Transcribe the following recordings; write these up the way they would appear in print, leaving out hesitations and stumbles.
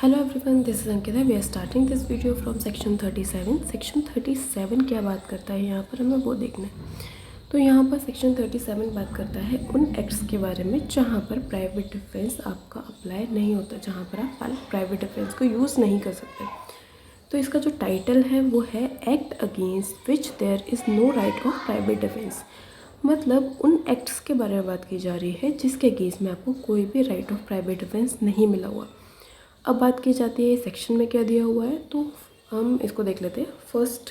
Hello everyone, this is Ankita. We are starting this video from section 37। Section 37 क्या बात करता है यहाँ पर हमें वो देखना है। तो यहाँ पर सेक्शन 37 बात करता है उन एक्ट्स के बारे में जहाँ पर प्राइवेट डिफेंस आपका अप्लाई नहीं होता, जहाँ पर आप प्राइवेट डिफेंस को यूज़ नहीं कर सकते। तो इसका जो टाइटल है वो है act against which there is no right of private defence. मतलब उन एक्ट्स के बारे में बात की जा रही है जिसके केस में आपको कोई भी राइट ऑफ प्राइवेट डिफेंस नहीं मिला हुआ। अब बात की जाती है सेक्शन में क्या दिया हुआ है, तो हम इसको देख लेते हैं। फर्स्ट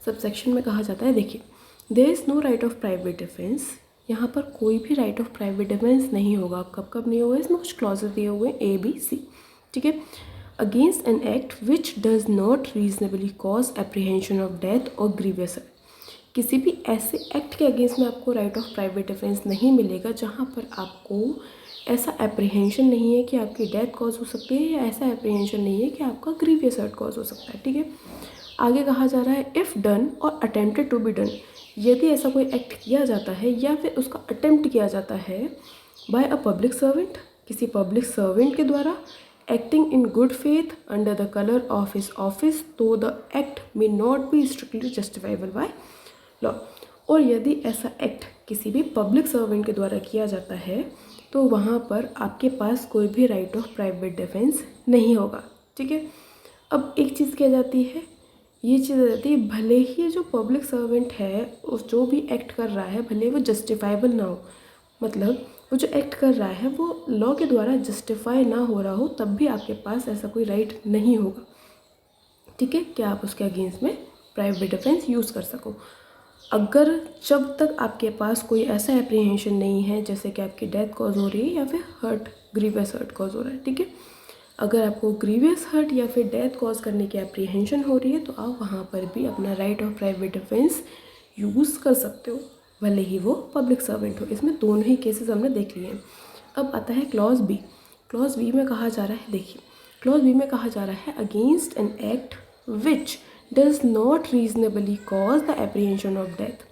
सब सेक्शन में कहा जाता है, देखिए, there is no right of private defence. यहाँ पर कोई भी राइट ऑफ प्राइवेट डिफेंस नहीं होगा। कब कब नहीं होगा, इसमें कुछ क्लॉजेस दिए हुए हैं A, B, C, ठीक है। Against an act which does not reasonably cause apprehension of death और ग्रीवियस। किसी भी ऐसे एक्ट के अगेंस्ट में आपको राइट ऑफ प्राइवेट डिफेंस नहीं मिलेगा जहाँ पर आपको ऐसा एप्रीहेंशन नहीं है कि आपकी डेथ कॉज हो सकती है, या ऐसा एप्रीहेंशन नहीं है कि आपका ग्रीवियस हर्ट कॉज हो सकता है, ठीक है। आगे कहा जा रहा है इफ़ डन और अटेम्प्टेड टू बी डन। यदि ऐसा कोई एक्ट किया जाता है या फिर उसका अटेम्प्ट किया जाता है बाय अ पब्लिक सर्वेंट, किसी पब्लिक सर्वेंट के द्वारा, acting in good faith under the colour of his office, तो the act may not be strictly justifiable by law. और यदि ऐसा एक्ट किसी भी पब्लिक सर्वेंट के द्वारा किया जाता है तो वहाँ पर आपके पास कोई भी राइट ऑफ प्राइवेट डिफेंस नहीं होगा, ठीक है। अब एक चीज़ क्या जाती है, ये चीज़ आ जाती है, भले ही जो पब्लिक सर्वेंट है उस जो भी एक्ट कर रहा है भले वो जस्टिफाइबल ना हो, मतलब वो जो एक्ट कर रहा है वो लॉ के द्वारा जस्टिफाई ना हो रहा हो, तब भी आपके पास ऐसा कोई राइट नहीं होगा, ठीक है, कि आप उसके अगेंस्ट में प्राइवेट डिफेंस यूज़ कर सको। अगर जब तक आपके पास कोई ऐसा एप्रीहेंशन नहीं है जैसे कि आपकी डेथ कॉज हो रही है या फिर हर्ट, ग्रीवियस हर्ट कॉज हो रहा है, ठीक है। अगर आपको ग्रीवियस हर्ट या फिर डेथ कॉज करने की एप्रीहेंशन हो रही है तो आप वहाँ पर भी अपना right of private defence use कर सकते हो, भले ही वो पब्लिक सर्वेंट हो। इसमें दोनों ही केसेस हमने देख लिए हैं। अब आता है क्लॉज बी। क्लॉज बी में कहा जा रहा है, देखिए, क्लॉज बी में कहा जा रहा है against an act which does not reasonably cause the apprehension of death.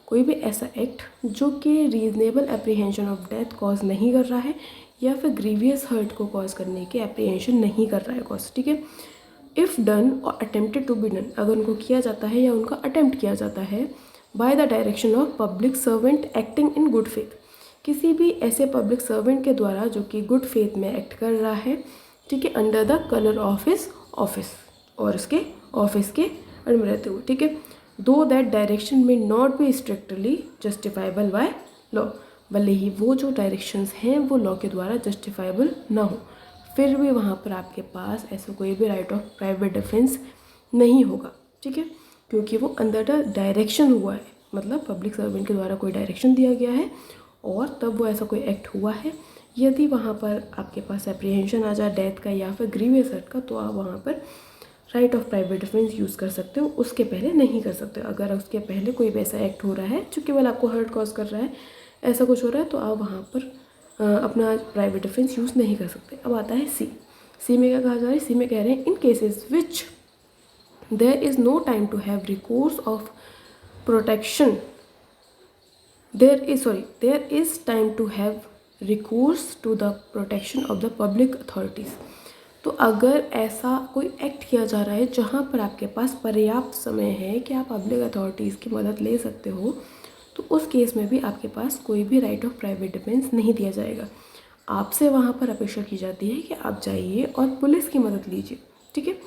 कोई भी ऐसा एक्ट जो कि reasonable apprehension of death cause नहीं कर रहा है या फिर ग्रीवियस हर्ट को कॉज करने की एप्रीहेंशन नहीं कर रहा है कॉज, ठीक है। इफ़ डन और अटेम्प्टेड टू बी डन, अगर उनको किया जाता है या उनका अटेम्प्ट किया जाता है by the direction of public servant acting in good faith, किसी भी ऐसे पब्लिक सर्वेंट के द्वारा जो कि गुड फेथ में एक्ट कर रहा है, ठीक है, under the colour of his office, और उसके ऑफिस के अंडर में रहते हुए, ठीक है, दो दैट डायरेक्शन में not be strictly justifiable by law. भले ही वो जो डायरेक्शंस हैं वो लॉ के द्वारा जस्टिफाइबल ना हो, फिर भी वहाँ पर आपके पास ऐसा कोई भी राइट ऑफ प्राइवेट डिफेंस नहीं होगा, ठीक है, क्योंकि वो अंडर द डायरेक्शन हुआ है, मतलब पब्लिक सर्वेंट के द्वारा कोई डायरेक्शन दिया गया है और तब वो ऐसा कोई एक्ट हुआ है। यदि वहाँ पर आपके पास एप्रीहेंशन आ जाए डेथ का या फिर ग्रीवियस हर्ट का, तो आप वहाँ पर right of private defence use कर सकते हो, उसके पहले नहीं कर सकते। अगर उसके पहले कोई वैसा एक्ट हो रहा है जो केवल आपको हर्ट कॉज कर रहा है, ऐसा कुछ हो रहा है, तो आप वहाँ पर अपना प्राइवेट डिफेंस यूज़ नहीं कर सकते। अब आता है सी। सी में क्या कहा जा रहा है, सी में कह रहे हैं in cases which there is no time to have recourse of protection, there is time to have recourse to the protection of the public authorities. तो अगर ऐसा कोई एक्ट किया जा रहा है जहाँ पर आपके पास पर्याप्त समय है कि आप पब्लिक अथॉरिटीज़ की मदद ले सकते हो, तो उस केस में भी आपके पास कोई भी राइट ऑफ प्राइवेट डिफेंस नहीं दिया जाएगा। आपसे वहाँ पर अपेक्षा की जाती है कि आप जाइए और पुलिस की मदद लीजिए, ठीक है।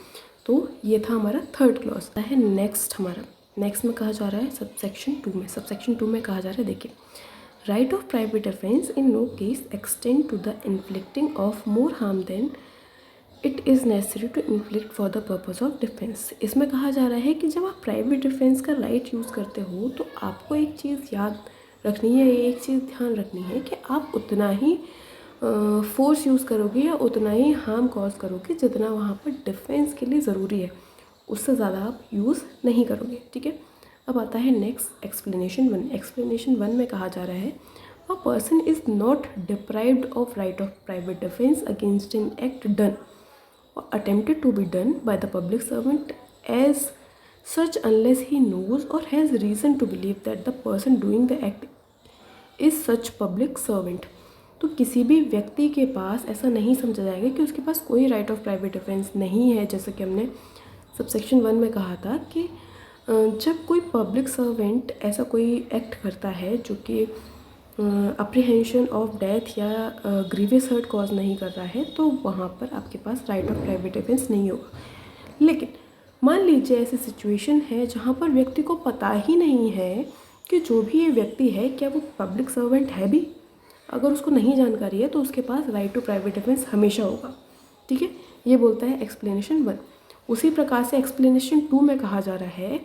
तो ये था हमारा थर्ड क्लॉज है। नेक्स्ट में कहा जा रहा है सबसेक्शन 2 में। सबसेक्शन 2 में कहा जा रहा है, देखिए, right of private defence in no case extend to the inflicting of more harm than it is necessary to inflict for the purpose of defence. इसमें कहा जा रहा है कि जब आप प्राइवेट डिफेंस का राइट यूज़ करते हो तो आपको एक चीज़ याद रखनी है, एक चीज़ ध्यान रखनी है कि आप उतना ही फोर्स यूज़ करोगे या उतना ही हार्म कॉज करोगे जितना वहाँ पर डिफेंस के लिए ज़रूरी है, उससे ज़्यादा आप यूज़ नहीं करोगे, ठीक है। अब आता है नेक्स्ट एक्सप्लेनेशन 1। एक्सप्लेनेशन 1 में कहा जा रहा है a person is not deprived of right of private defence against an act done or attempted to be done by the public servant as such unless he knows or has reason to believe that the person doing the act is such public servant। तो किसी भी व्यक्ति के पास ऐसा नहीं समझा जाएगा कि उसके पास कोई राइट ऑफ प्राइवेट डिफेंस नहीं है। जैसे कि हमने सबसेक्शन 1 में कहा था कि जब कोई पब्लिक सर्वेंट ऐसा कोई एक्ट करता है जो कि अप्रीहेंशन ऑफ डेथ या ग्रीवियस हर्ट कॉज नहीं कर रहा है, तो वहाँ पर आपके पास राइट ऑफ प्राइवेट डिफेंस नहीं होगा। लेकिन मान लीजिए ऐसी सिचुएशन है जहाँ पर व्यक्ति को पता ही नहीं है कि जो भी ये व्यक्ति है क्या वो पब्लिक सर्वेंट है भी। अगर उसको नहीं जानकारी है तो उसके पास राइट टू प्राइवेट डिफेंस हमेशा होगा। ठीक है, ये बोलता है एक्सप्लेनेशन 1। उसी प्रकार से एक्सप्लेनेशन 2 में कहा जा रहा है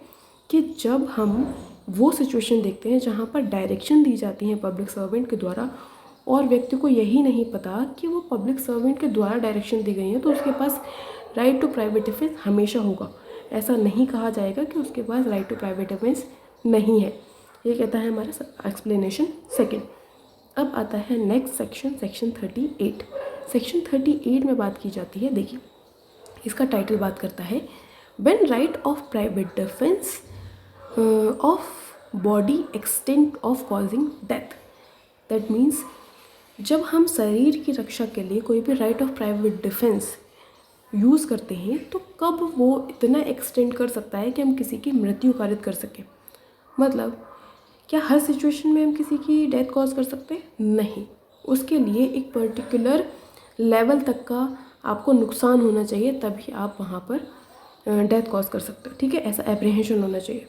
कि जब हम वो सिचुएशन देखते हैं जहाँ पर डायरेक्शन दी जाती है पब्लिक सर्वेंट के द्वारा और व्यक्ति को यही नहीं पता कि वो पब्लिक सर्वेंट के द्वारा डायरेक्शन दी गई है, तो उसके पास राइट टू प्राइवेट डिफेंस हमेशा होगा। ऐसा नहीं कहा जाएगा कि उसके पास राइट टू प्राइवेट डिफेंस नहीं है। ये कहता है हमारा एक्सप्लेनेशन 2। अब आता है नेक्स्ट सेक्शन, सेक्शन 38। सेक्शन 38 में बात की जाती है, देखिए इसका टाइटल बात करता है when right of private defence of body extent of causing death. That means जब हम शरीर की रक्षा के लिए कोई भी right of private defence use करते हैं तो कब वो इतना एक्सटेंड कर सकता है कि हम किसी की मृत्यु कारित कर सकें। मतलब क्या हर सिचुएशन में हम किसी की डेथ कॉज कर सकते हैं? नहीं, उसके लिए एक पर्टिकुलर लेवल तक का आपको नुकसान होना चाहिए तभी आप वहाँ पर डेथ कॉज कर सकते हो। ठीक है, ऐसा एप्रीहेंशन होना चाहिए।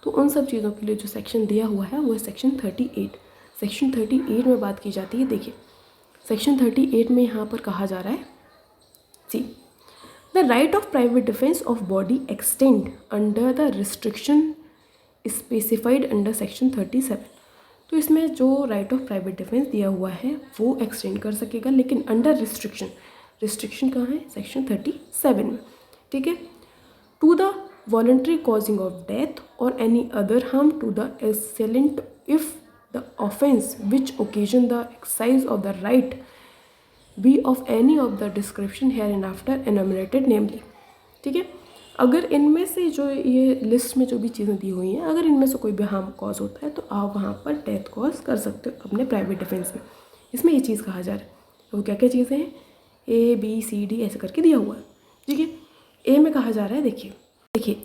तो उन सब चीज़ों के लिए जो सेक्शन दिया हुआ है वो है सेक्शन 38। सेक्शन 38 में बात की जाती है, देखिए सेक्शन 38 में यहाँ पर कहा जा रहा है see the right of private defence of body extend under the restriction specified under section 37। तो इसमें जो राइट ऑफ प्राइवेट डिफेंस दिया हुआ है वो एक्सटेंड कर सकेगा, लेकिन अंडर रिस्ट्रिक्शन। रिस्ट्रिक्शन कहाँ है? सेक्शन 37 में। ठीक है, to the voluntary causing of death और any other harm to the assailant if the offence which occasion the exercise of the right be of any of the description hereinafter enumerated namely. ठीक है, अगर इनमें से जो ये list में जो भी चीज़ें दी हुई हैं, अगर इनमें से कोई भी हार्म कॉज होता है तो आप वहाँ पर डेथ कॉज कर सकते हो अपने प्राइवेट डिफेंस में। इसमें ये चीज़ कहा जा रहा है। तो वो क्या क्या चीज़ें हैं? A B C D ऐसे करके दिया हुआ है। ठीक है, ए में कहा जा रहा है, देखिए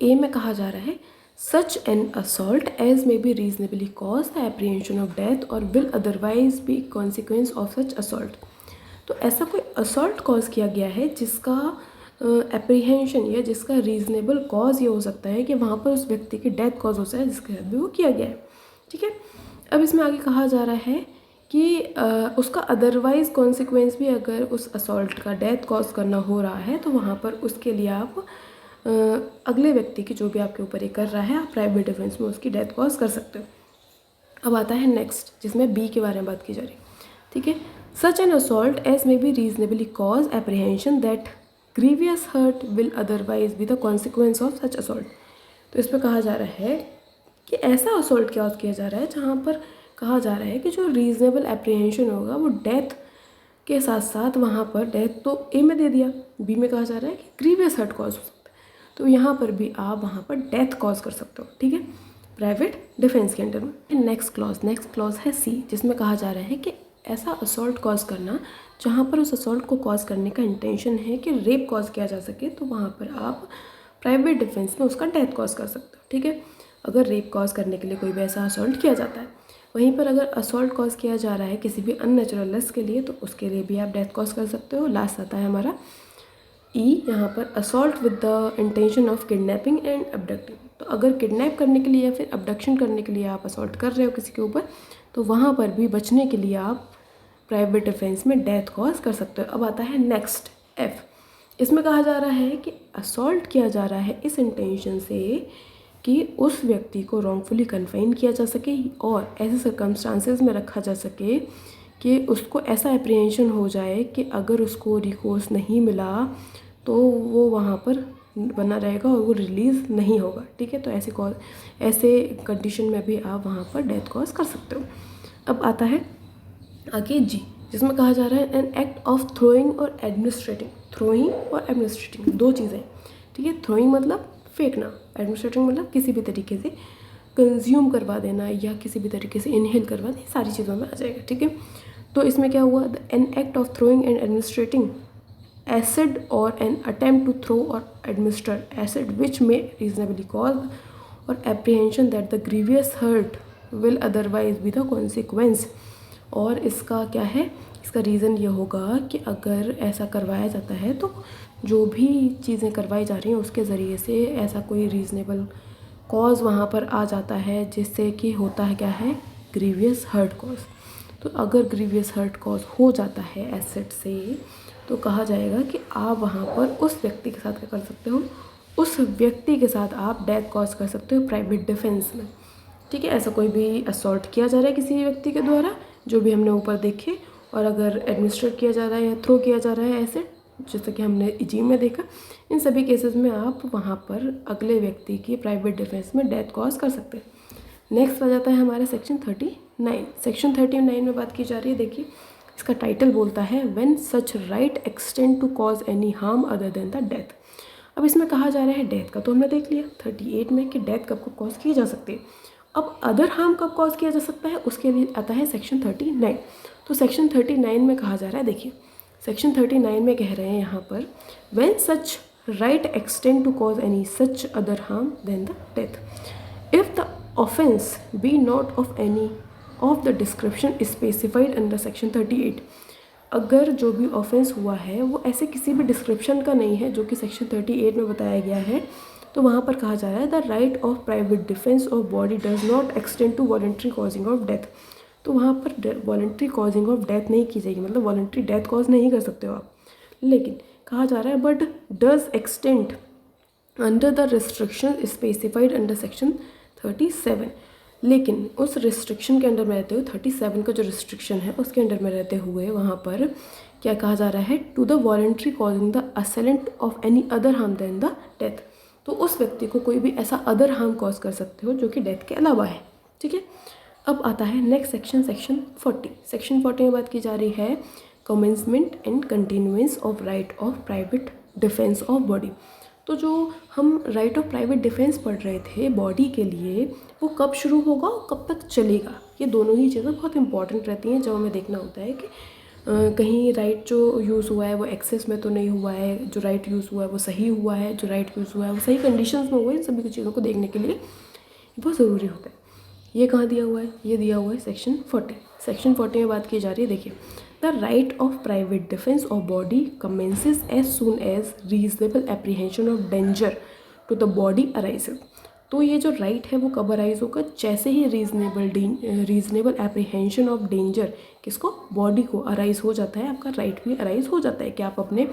ए में कहा जा रहा है such an assault as may be reasonably cause the apprehension of death और will otherwise be consequence of such assault. तो ऐसा कोई असॉल्ट कॉज किया गया है जिसका एप्रीहेंशन या जिसका रीज़नेबल कॉज ये हो सकता है कि वहाँ पर उस व्यक्ति की डेथ कॉज हो सकता है जिसके साथ भी वो किया गया है। ठीक है, अब इसमें आगे कहा जा रहा है कि उसका अदरवाइज कॉन्सिक्वेंस भी अगर उस असॉल्ट का डेथ कॉज करना हो रहा है तो वहाँ पर उसके लिए आप अगले व्यक्ति की जो भी आपके ऊपर ये कर रहा है आप प्राइवेट डिफेंस में उसकी डेथ कॉज कर सकते हो। अब आता है नेक्स्ट, जिसमें बी के बारे में बात की जा रही है। ठीक है, such an assault as may be reasonably cause apprehension that grievous hurt will otherwise be the consequence of such assault. तो इस पर कहा जा रहा है कि ऐसा असॉल्ट क्या किया जा रहा है जहाँ पर कहा जा रहा है कि जो रीजनेबल एप्रीहेंशन होगा वो डेथ के साथ साथ वहाँ पर डेथ तो ए में दे दिया, बी में कहा जा रहा है कि ग्रीवियस हर्ट कॉज हो सकता है, तो यहाँ पर भी आप वहाँ पर डेथ कॉज कर सकते हो। ठीक है, प्राइवेट डिफेंस के अंडर में। नेक्स्ट क्लॉज है सी, जिसमें कहा जा रहा है कि ऐसा असॉल्ट कॉज करना जहाँ पर उस असॉल्ट को कॉज करने का इंटेंशन है कि रेप कॉज किया जा सके, तो वहाँ पर आप प्राइवेट डिफेंस में उसका डेथ कॉज कर सकते हो। ठीक है, अगर रेप कॉज करने के लिए कोई भी ऐसा असॉल्ट किया जाता है, वहीं पर अगर असॉल्ट कॉज किया जा रहा है किसी भी अननेचुरलनेस के लिए तो उसके लिए भी आप डेथ कॉज कर सकते हो। लास्ट आता है हमारा ई, यहाँ पर assault with the intention of kidnapping and abducting. तो अगर किडनैप करने के लिए या फिर अबडक्शन करने के लिए आप असॉल्ट कर रहे हो किसी के ऊपर, तो वहाँ पर भी बचने के लिए आप प्राइवेट डिफेंस में डेथ कॉज कर सकते हो। अब आता है नेक्स्ट एफ, इसमें कहा जा रहा है कि असॉल्ट किया जा रहा है इस इंटेंशन से कि उस व्यक्ति को रॉन्गफुली कन्फाइन किया जा सके और ऐसे सर्कमस्टांसेस में रखा जा सके कि उसको ऐसा एप्रीहेंशन हो जाए कि अगर उसको रिकोर्स नहीं मिला तो वो वहाँ पर बना रहेगा और वो रिलीज़ नहीं होगा। ठीक है, तो ऐसे कंडीशन में भी आप वहाँ पर डेथ कॉज कर सकते हो। अब आता है आगे जी, जिसमें कहा जा रहा है एन एक्ट ऑफ थ्रोइंग और एडमिनिस्ट्रेटिंग। थ्रोइंग और एडमिनिस्ट्रेटिंग दो चीज़ें। ठीक है, थ्रोइंग मतलब फेंकना, एडमिनिस्ट्रेटिंग मतलब किसी भी तरीके से कंज्यूम करवा देना या किसी भी तरीके से इनहेल करवा देना, सारी चीज़ों में आ जाएगा। ठीक है, तो इसमें क्या हुआ, an act of throwing and administrating acid or an attempt to throw or administer acid which may reasonably cause or apprehension that the grievous hurt will otherwise be the consequence। और इसका क्या है, इसका रीज़न ये होगा कि अगर ऐसा करवाया जाता है तो जो भी चीज़ें करवाई जा रही हैं उसके ज़रिए से ऐसा कोई रीज़नेबल कॉज वहाँ पर आ जाता है जिससे कि होता है क्या है, ग्रीवियस हर्ट कॉज। तो अगर ग्रीवियस हर्ट कॉज हो जाता है एसिड से तो कहा जाएगा कि आप वहाँ पर उस व्यक्ति के साथ क्या कर सकते हो, उस व्यक्ति के साथ आप डेथ कॉज कर सकते हो प्राइवेट डिफेंस में। ठीक है, ऐसा कोई भी असॉल्ट किया जा रहा है किसी व्यक्ति के द्वारा, जो भी हमने ऊपर देखे, और अगर एडमिनिस्ट्रेट किया जा रहा है या थ्रो किया जा रहा है एसिड, जैसे कि हमने इजीम में देखा, इन सभी केसेस में आप वहाँ पर अगले व्यक्ति की प्राइवेट डिफेंस में डेथ कॉज कर सकते हैं। नेक्स्ट आ जाता है हमारा सेक्शन 39। सेक्शन 39 में बात की जा रही है, देखिए इसका टाइटल बोलता है when such right extend to cause any harm other than the death. अब इसमें कहा जा रहा है डेथ का, तो हमने देख लिया 38 में कि डेथ कब कॉज की जा सकती है। अब अदर हार्म कब कॉज किया जा सकता है, उसके लिए आता है सेक्शन 39। तो सेक्शन 39 में कहा जा रहा है, देखिए सेक्शन 39 में कह रहे हैं यहाँ पर when such right extend to cause any such other harm than the death if the offence be not of any of the description specified under section 38। अगर जो भी ऑफेंस हुआ है वो ऐसे किसी भी डिस्क्रिप्शन का नहीं है जो कि सेक्शन 38 में बताया गया है, तो वहाँ पर कहा जा रहा है the right of private defence of body does not extend to voluntary causing of death. तो वहाँ पर वॉलंटरी कॉजिंग ऑफ डेथ नहीं की जाएगी, मतलब वॉलंटरी डेथ कॉज नहीं कर सकते हो आप, लेकिन कहा जा रहा है but does extend under the restriction specified under section 37। लेकिन उस रिस्ट्रिक्शन के अंडर में रहते हुए 37 का जो रिस्ट्रिक्शन है उसके अंडर में रहते हुए वहाँ पर क्या कहा जा रहा है, to the voluntary causing the assailant of any other harm than the death. तो उस व्यक्ति को कोई भी ऐसा अदर हार्म कॉज कर सकते हो जो कि डेथ के अलावा है। ठीक है, अब आता है नेक्स्ट सेक्शन, सेक्शन 40। सेक्शन 40 में बात की जा रही है commencement and continuance of right of private defence of body. तो जो हम राइट ऑफ प्राइवेट डिफेंस पढ़ रहे थे बॉडी के लिए, वो कब शुरू होगा और कब तक चलेगा, ये दोनों ही चीज़ें बहुत इंपॉर्टेंट रहती हैं जब हमें देखना होता है कि कहीं राइट जो यूज़ हुआ है वो एक्सेस में तो नहीं हुआ है, जो राइट यूज़ हुआ है वो सही हुआ है, जो राइट यूज़ हुआ है वो सही कंडीशंस में हुआ है। इन सभी चीज़ों को देखने के लिए बहुत ज़रूरी होता है। ये कहाँ दिया हुआ है, ये दिया हुआ है सेक्शन 40। सेक्शन 40 में बात की जा रही है, देखिए the right of private defence of body commences as soon as reasonable apprehension of danger to the body arises. तो ये जो राइट है वो कब अराइज होगा, जैसे ही रीजनेबल एप्रीहेंशन ऑफ डेंजर किसको, बॉडी को अराइज हो जाता है, आपका राइट भी अराइज हो जाता है कि आप अपने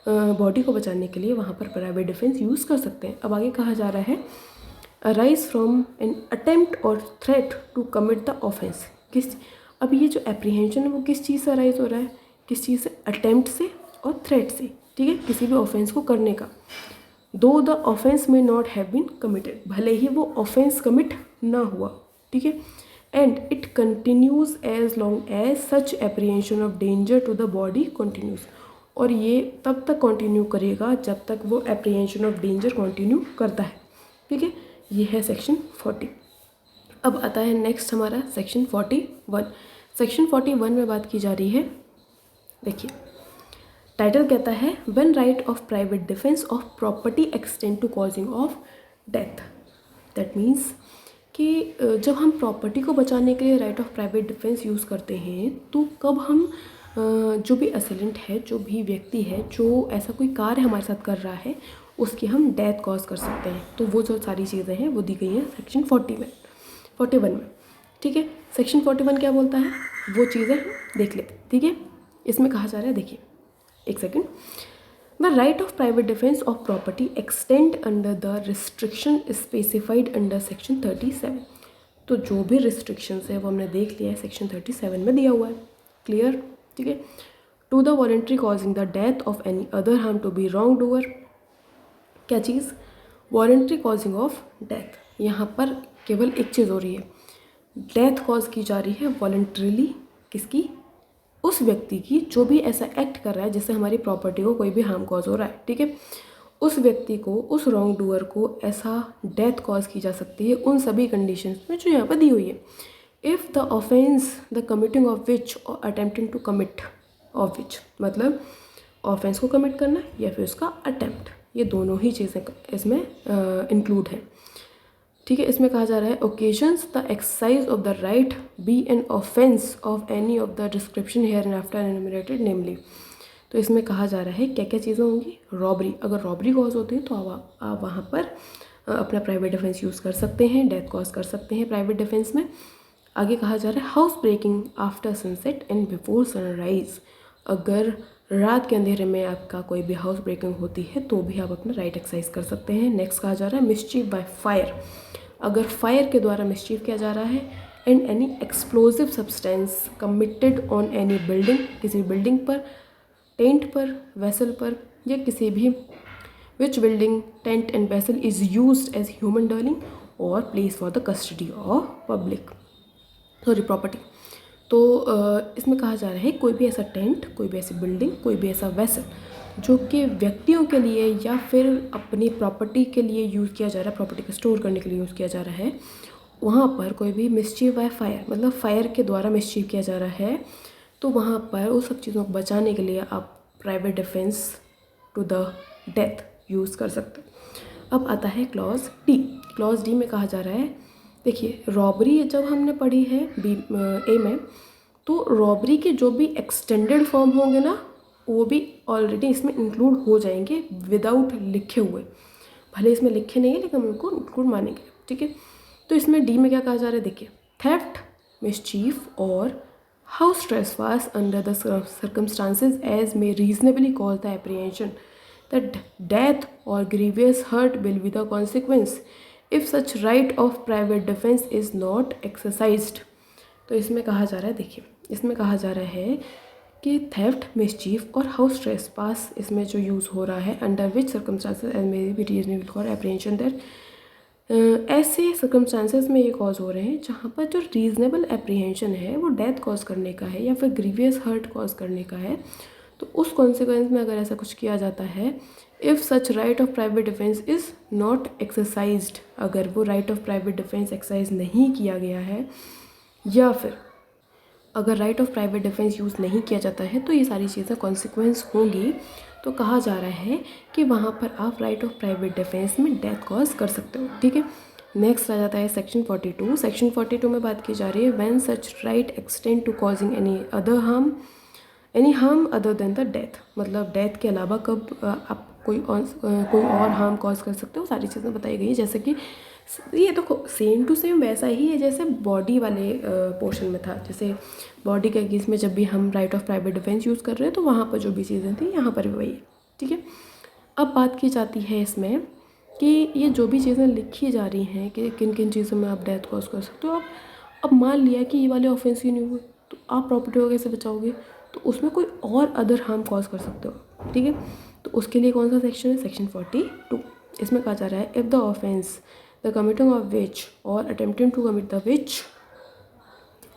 बॉडी को बचाने के लिए वहाँ पर प्राइवेट डिफेंस यूज़ कर सकते हैं। अब आगे कहा जा रहा है अराइज फ्रॉम एन अटेम्प्ट और threat to commit the offence. अब ये जो एप्रीहेंशन है वो किस चीज़ से अराइज हो रहा है, किस चीज़ से, अटेम्प्ट से और थ्रेट से। ठीक है, किसी भी ऑफेंस को करने का। Though the offence may not have been committed, भले ही वो ऑफेंस कमिट ना हुआ। ठीक है, and it continues as long as such apprehension of danger to the body continues. और ये तब तक कंटिन्यू करेगा जब तक वो एप्रीहेंशन ऑफ डेंजर कंटिन्यू करता है। ठीक है, ये है सेक्शन 40। अब आता है नेक्स्ट हमारा सेक्शन 41। सेक्शन 41 में बात की जा रही है, देखिए टाइटल कहता है when right of private defence of property extend to causing of death. That means कि जब हम प्रॉपर्टी को बचाने के लिए right of private defence use करते हैं तो कब हम जो भी असेलेंट है, जो भी व्यक्ति है, जो ऐसा कोई कार्य हमारे साथ कर रहा है, उसकी हम डेथ कॉज कर सकते हैं। तो वो जो सारी चीज़ें हैं वो दी गई हैं सेक्शन 41 में। ठीक है, सेक्शन 41 क्या बोलता है वो चीज़ें देख लेते। ठीक है, इसमें कहा जा रहा है, देखिए एक second, the right of private defence of property extend under the restriction specified under section 37। तो जो भी रिस्ट्रिक्शंस है वो हमने देख लिया है, सेक्शन 37 में दिया हुआ है, क्लियर। ठीक है, to the voluntary causing the death of any other harm to be wrongdoer. क्या चीज़, वॉलंटरी कॉजिंग ऑफ डेथ। यहाँ पर केवल एक चीज़ हो रही है, डेथ कॉज की जा रही है वॉलंटरीली, किसकी, उस व्यक्ति की जो भी ऐसा एक्ट कर रहा है जिससे हमारी प्रॉपर्टी को कोई भी हार्म कॉज हो रहा है। ठीक है, उस व्यक्ति को, उस रॉन्ग डूअर को ऐसा डेथ कॉज की जा सकती है उन सभी कंडीशंस में जो यहाँ पर दी हुई है। If the offence the committing of which और attempting to commit of which, मतलब ऑफेंस को कमिट करना या फिर उसका अटेम्प्ट, ये दोनों ही चीज़ें इसमें इंक्लूड है। ठीक है, इसमें कहा जा रहा है occasions the exercise of the right be an offence of any of the description hereinafter enumerated namely. तो इसमें कहा जा रहा है क्या क्या चीज़ें होंगी। रॉबरी, अगर रॉबरी कॉज होती है तो आप वहाँ पर अपना प्राइवेट डिफेंस यूज़ कर सकते हैं, डेथ कॉज कर सकते हैं प्राइवेट डिफेंस में। आगे कहा जा रहा है house breaking after sunset and before sunrise, अगर रात के अंधेरे में आपका कोई भी हाउस ब्रेकिंग होती है तो भी आप अपना राइट एक्सरसाइज कर सकते हैं। नेक्स्ट कहा जा रहा है मिसचीफ बाय फायर, अगर फायर के द्वारा मिसचीफ किया जा रहा है। And any explosive substance committed on any building, किसी बिल्डिंग पर, टेंट पर, वेसल पर या किसी भी, which building, tent and vessel is used as human dwelling और place for the custody of public property. तो इसमें कहा जा रहा है कोई भी ऐसा टेंट, कोई भी ऐसी बिल्डिंग, कोई भी ऐसा वेसल जो कि व्यक्तियों के लिए या फिर अपनी प्रॉपर्टी के लिए यूज़ किया जा रहा है, प्रॉपर्टी को स्टोर करने के लिए यूज़ किया जा रहा है, वहाँ पर कोई भी मिसचीफ बाय फायर, मतलब फायर के द्वारा मिसचीफ किया जा रहा है, तो वहाँ पर उस सब चीज़ों को बचाने के लिए आप private defence to the death use कर सकते हैं। अब आता है क्लॉज डी। क्लॉज डी में कहा जा रहा है, देखिए रॉबरी जब हमने पढ़ी है ए में, तो रॉबरी के जो भी एक्सटेंडेड फॉर्म होंगे ना वो भी ऑलरेडी इसमें इंक्लूड हो जाएंगे विदाउट लिखे हुए, भले इसमें लिखे नहीं है लेकिन हम उनको इंक्लूड मानेंगे। ठीक है, तो इसमें डी में क्या कहा जा रहा है, देखिए थेफ्ट, मिसचीफ और house trespass under the circumstances as may reasonably cause the apprehension that death और grievous hurt will be the consequence if such right of private defence is not exercised. तो इसमें कहा जा रहा है, देखिए इसमें कहा जा रहा है कि थेफ्ट, मिसचीफ और हाउस ट्रेसपास इसमें जो यूज़ हो रहा है, under which circumstances as may be reasonable cause apprehension that, ऐसे सर्कमस्टांसेस में ये कॉज हो रहे हैं जहाँ पर जो रीज़नेबल एप्रीहेंशन है वो डेथ कॉज करने का है या फिर ग्रीवियस हर्ट कॉज करने का है। तो उस कॉन्सिक्वेंस में अगर ऐसा कुछ किया जाता है, if such right of private defence is not exercised, अगर वो right of private defence exercise नहीं किया गया है या फिर अगर right of private defence use नहीं किया जाता है तो ये सारी चीज़ें कॉन्सिक्वेंस होंगी। तो कहा जा रहा है कि वहाँ पर आप राइट ऑफ प्राइवेट डिफेंस में डेथ कॉज कर सकते हो। ठीक है, नेक्स्ट आ जाता है सेक्शन 42। सेक्शन 42 में बात की जा रही है when such right extend to causing any harm other than the death, मतलब डेथ के अलावा कब आप कोई और हार्म कॉज कर सकते हो, सारी चीज़ें बताई गई है। जैसे कि ये तो सेम टू सेम वैसा ही है जैसे बॉडी वाले पोर्शन में था, जैसे बॉडी के केस में जब भी हम right of private defence use कर रहे हैं तो वहाँ पर जो भी चीज़ें थी यहाँ पर भी वही है। ठीक है, अब बात की जाती है इसमें कि ये जो भी चीज़ें लिखी जा रही हैं कि किन किन चीज़ों में आप डेथ कॉज कर सकते हो, अब मान लिया कि ये वाले ऑफेंस ही नहीं हुए तो आप प्रॉपर्टी को कैसे बचाओगे, तो उसमें कोई और अदर हार्म कॉज कर सकते हो। ठीक है, तो उसके लिए कौन सा सेक्शन है, सेक्शन 42। इसमें कहा जा रहा है if the offence the committing of which और attempting to commit the which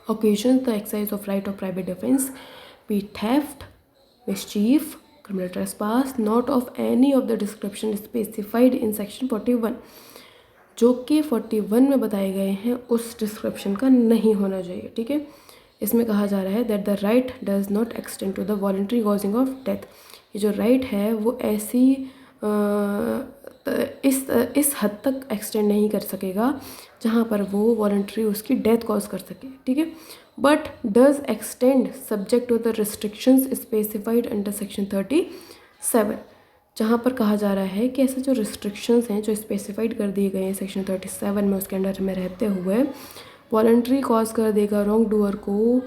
occasions the exercise of right of private defense be theft, mischief, criminal trespass not of any of the description specified in section 41, जो कि 41 में बताए गए हैं उस description का नहीं होना चाहिए। ठीक है, इसमें कहा जा रहा है that the right does not extend to the voluntary causing of death, ये जो राइट है वो ऐसी इस हद तक एक्सटेंड नहीं कर सकेगा जहाँ पर वो वॉलंटरी उसकी डेथ कॉज कर सके। ठीक है, but does extend subject to the restrictions specified under section 37, जहाँ पर कहा जा रहा है कि ऐसे जो रिस्ट्रिक्शंस हैं जो स्पेसिफाइड कर दिए गए हैं सेक्शन 37 में, उसके अंडर में रहते हुए वॉलंटरी कॉज कर देगा रॉन्ग डूअर को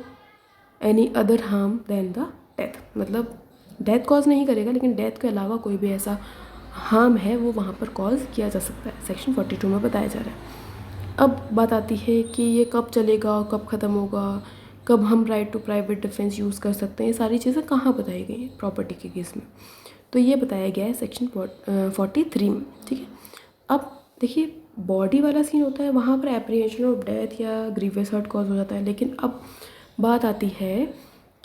any other harm than the death, मतलब डेथ कॉज नहीं करेगा लेकिन डेथ के अलावा कोई भी ऐसा हार्म है वो वहाँ पर कॉज किया जा सकता है, सेक्शन 42 में बताया जा रहा है। अब बात आती है कि ये कब चलेगा, कब ख़त्म होगा, कब हम right to private defence use कर सकते हैं, ये सारी चीज़ें कहाँ बताई गई हैं प्रॉपर्टी के केस में, तो ये बताया गया है सेक्शन 43 में। ठीक है, अब देखिए बॉडी वाला सीन होता है वहाँ पर एप्रीहेंशन ऑफ डेथ या ग्रीवियस हर्ट कॉज हो जाता है, लेकिन अब बात आती है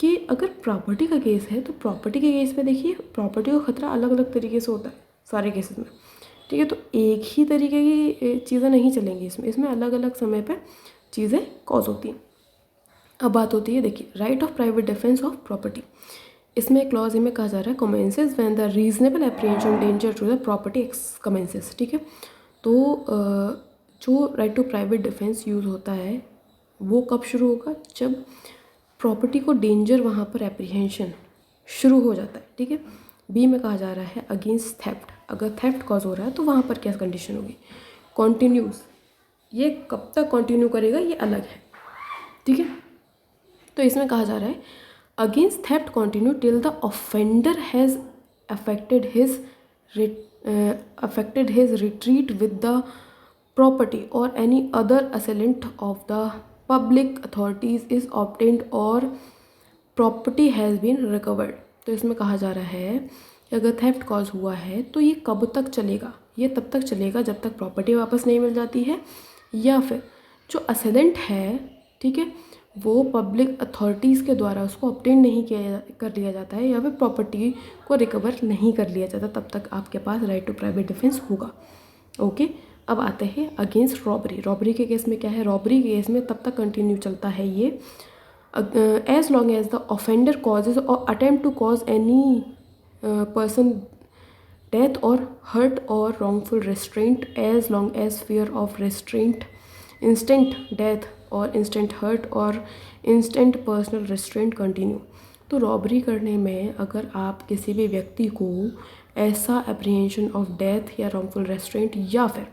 कि अगर प्रॉपर्टी का केस है तो प्रॉपर्टी के केस में देखिए प्रॉपर्टी का खतरा अलग अलग तरीके से होता है सारे केसेस में। ठीक है, तो एक ही तरीके की चीज़ें नहीं चलेंगी इसमें अलग अलग समय पर चीज़ें कॉज होती हैं। अब बात होती है, देखिए, right of private defence of property. इसमें क्लॉज ए में कहा जा रहा है commences when the reasonable apprehension danger to the property commences, ठीक है। तो जो right to private defence use होता है वो कब शुरू होगा, जब प्रॉपर्टी को डेंजर वहाँ पर एप्रीहेंशन शुरू हो जाता है, ठीक है। बी में कहा जा रहा है अगेंस्ट थेफ्ट, अगर थेफ्ट कॉज हो रहा है तो वहाँ पर क्या कंडीशन होगी, कॉन्टिन्यूस, ये कब तक कंटिन्यू करेगा ये अलग है, ठीक है। तो इसमें कहा जा रहा है against theft continue till the offender has affected his retreat with the property और any other assailant of the public authorities is obtained और प्रॉपर्टी हैज़ बीन रिकवर्ड। तो इसमें कहा जा रहा है कि अगर थेफ्ट कॉज हुआ है तो ये कब तक चलेगा, ये तब तक चलेगा जब तक प्रॉपर्टी वापस नहीं मिल जाती है या फिर जो असेलेंट है, ठीक है, वो पब्लिक अथॉरिटीज़ के द्वारा उसको ऑब्टेन नहीं कर लिया जाता है या फिर प्रॉपर्टी को रिकवर नहीं कर लिया जाता, तब तक आपके पास राइट टू प्राइवेट डिफेंस होगा। ओके, अब आते हैं अगेंस्ट रॉबरी। रॉबरी के केस में क्या है, रॉबरी के केस में तब तक कंटिन्यू चलता है ये as long as the offender causes और attempt to cause any person death और हर्ट और wrongful restraint as long as fear of restraint, instant death और instant hurt और instant personal restraint continue। तो रॉबरी करने में अगर आप किसी भी व्यक्ति को ऐसा एप्रीहेंशन ऑफ डेथ या wrongful restraint या फिर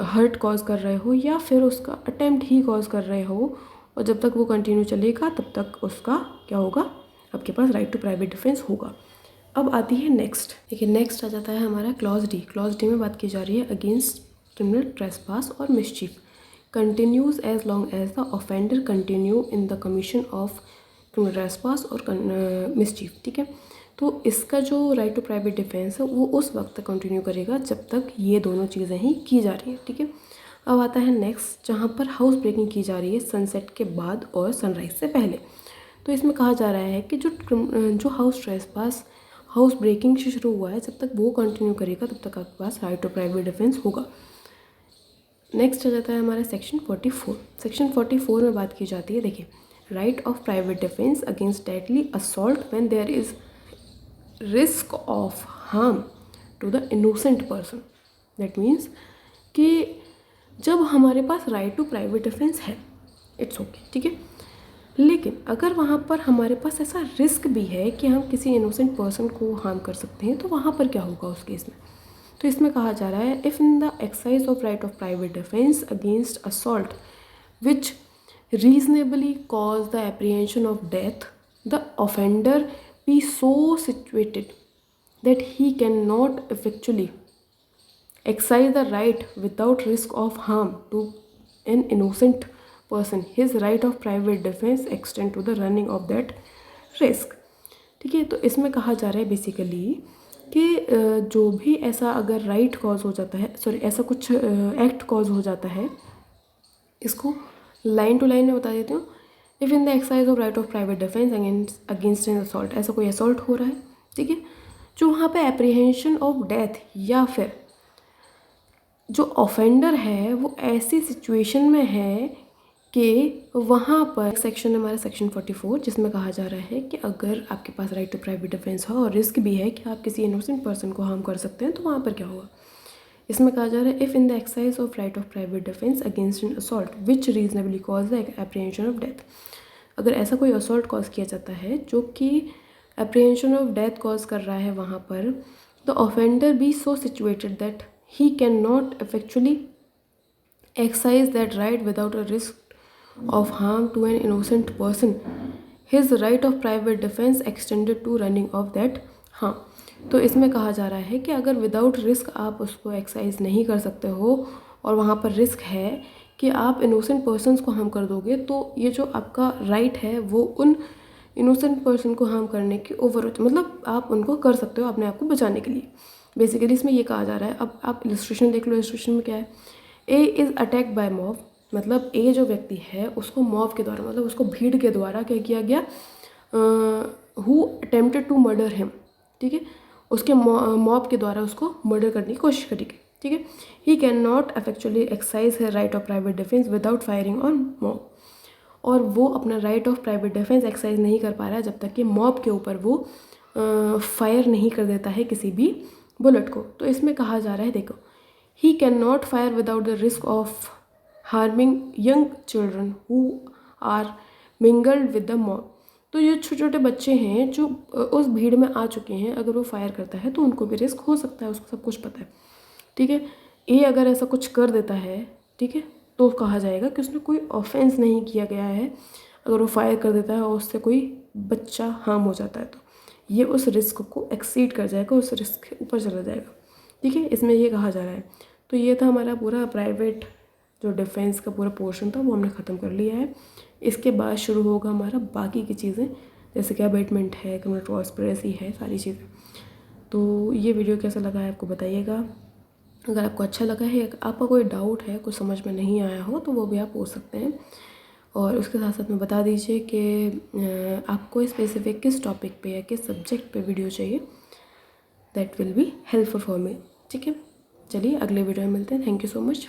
हर्ट कॉज कर रहे हो या फिर उसका अटेम्प्ट ही कॉज कर रहे हो और जब तक वो कंटिन्यू चलेगा तब तक उसका क्या होगा, आपके पास राइट टू प्राइवेट डिफेंस होगा। अब आती है नेक्स्ट, देखिए नेक्स्ट आ जाता है हमारा क्लॉज डी। क्लॉज डी में बात की जा रही है अगेंस्ट क्रिमिनल ट्रेसपास और mischief continues as long as the offender continue in the commission of criminal trespass और मिसचीफ, ठीक है। तो इसका जो राइट टू प्राइवेट डिफेंस है वो उस वक्त तक कंटिन्यू करेगा जब तक ये दोनों चीज़ें ही की जा रही है, ठीक है। अब आता है नेक्स्ट, जहाँ पर हाउस ब्रेकिंग की जा रही है सनसेट के बाद और सनराइज से पहले। तो इसमें कहा जा रहा है कि जो हाउस ट्रेसपास हाउस ब्रेकिंग से शुरू हुआ है जब तक वो कंटिन्यू करेगा तब तक आपके पास राइट टू प्राइवेट डिफेंस होगा। नेक्स्ट आ जाता है हमारा सेक्शन 44। सेक्शन 44 में बात की जाती है, देखिए, right of private defence against deadly assault when there is risk of harm to the innocent person. That means कि जब हमारे पास राइट टू प्राइवेट डिफेंस है इट्स ओके, ठीक है, लेकिन अगर वहाँ पर हमारे पास ऐसा रिस्क भी है कि हम किसी इनोसेंट पर्सन को हार्म कर सकते हैं तो वहाँ पर क्या होगा उस केस में। तो इसमें कहा जा रहा है if in the exercise of right of private defence against assault which reasonably cause the apprehension of death the offender be so situated that he can not effectually exercise the right without risk of harm to an innocent person, his right of private defense extend to the running of that risk, ठीक है। तो इसमें कहा जा रहा है basically कि जो भी ऐसा अगर राइट कॉज हो जाता है, सॉरी ऐसा कुछ एक्ट कॉज हो जाता है, इसको लाइन टू लाइन में बता देती हूँ। If in the exercise of right of private defence against an assault, ऐसा कोई असॉल्ट हो रहा है, ठीक है, जो वहाँ पे एप्रीहेंशन ऑफ डेथ या फिर जो ऑफेंडर है वो ऐसी सिचुएशन में है कि वहाँ पर सेक्शन हमारा सेक्शन 44 जिसमें कहा जा रहा है कि अगर आपके पास राइट टू प्राइवेट डिफेंस हो और रिस्क भी है कि आप किसी इनोसेंट पर्सन को हार्म कर सकते हैं तो वहाँ पर क्या होगा। इसमें कहा जा रहा है if in the exercise of right of private defence against an assault which reasonably cause the apprehension of death, अगर ऐसा कोई असॉल्ट कॉज किया जाता है जो कि एप्रीहेंशन ऑफ डेथ कॉज कर रहा है वहाँ पर, the offender be so situated that he cannot effectually exercise that right without a risk of harm to an innocent person, his right of private defense extended to running of that harm। तो इसमें कहा जा रहा है कि अगर without risk आप उसको एक्सरसाइज नहीं कर सकते हो और वहाँ पर रिस्क है कि आप इनोसेंट पर्सनस को हार्म कर दोगे, तो ये जो आपका राइट है वो उन इनोसेंट पर्सन को हार्म करने की मतलब आप उनको कर सकते हो अपने आप को बचाने के लिए। बेसिकली इसमें ये कहा जा रहा है। अब आप इलस्ट्रेशन देख लो, इलस्ट्रेशन में क्या है, A is attack by mob, मतलब ए जो व्यक्ति है उसको मॉब के द्वारा, मतलब उसको भीड़ के द्वारा क्या किया गया, who attempted to murder him, ठीक है, उसके मॉब के द्वारा उसको मर्डर करने की कोशिश करी गई, ठीक है। He can not effectually exercise her right of private defence without firing on mob, और वो अपना right of private defence exercise नहीं कर पा रहा है जब तक कि मॉब के ऊपर वो फायर नहीं कर देता है किसी भी बुलेट को। तो इसमें कहा जा रहा है, देखो, he can not fire without the risk of harming young children who are mingled with the mob. तो ये छोटे छोटे बच्चे हैं जो उस भीड़ में आ चुके हैं, अगर वो फायर करता है तो उनको भी रिस्क हो सकता है, उसको सब कुछ पता है, ठीक है। ए अगर ऐसा कुछ कर देता है, ठीक है, तो कहा जाएगा कि उसने कोई ऑफेंस नहीं किया गया है। अगर वो फायर कर देता है और उससे कोई बच्चा हार्म हो जाता है तो ये उस रिस्क को एक्सीड कर जाएगा, उस रिस्क के ऊपर चला जाएगा, ठीक है। इसमें ये कहा जा रहा है। तो ये था हमारा पूरा प्राइवेट जो डिफेंस का पूरा पोर्शन था वो हमने ख़त्म कर लिया है। इसके बाद शुरू होगा हमारा बाकी की चीज़ें, जैसे कि अबेटमेंट है, कम्युनिटी कॉन्स्पिरेसी है, सारी चीज़ें। तो ये वीडियो कैसा लगा है आपको बताइएगा। अगर आपको अच्छा लगा है, आपका कोई डाउट है, कुछ समझ में नहीं आया हो, तो वो भी आप पूछ सकते हैं। और उसके साथ साथ में बता दीजिए कि आपको स्पेसिफिक किस टॉपिक पे या किस सब्जेक्ट पे वीडियो चाहिए, that will be helpful for me, ठीक है। चलिए अगले वीडियो में मिलते हैं। Thank you so much.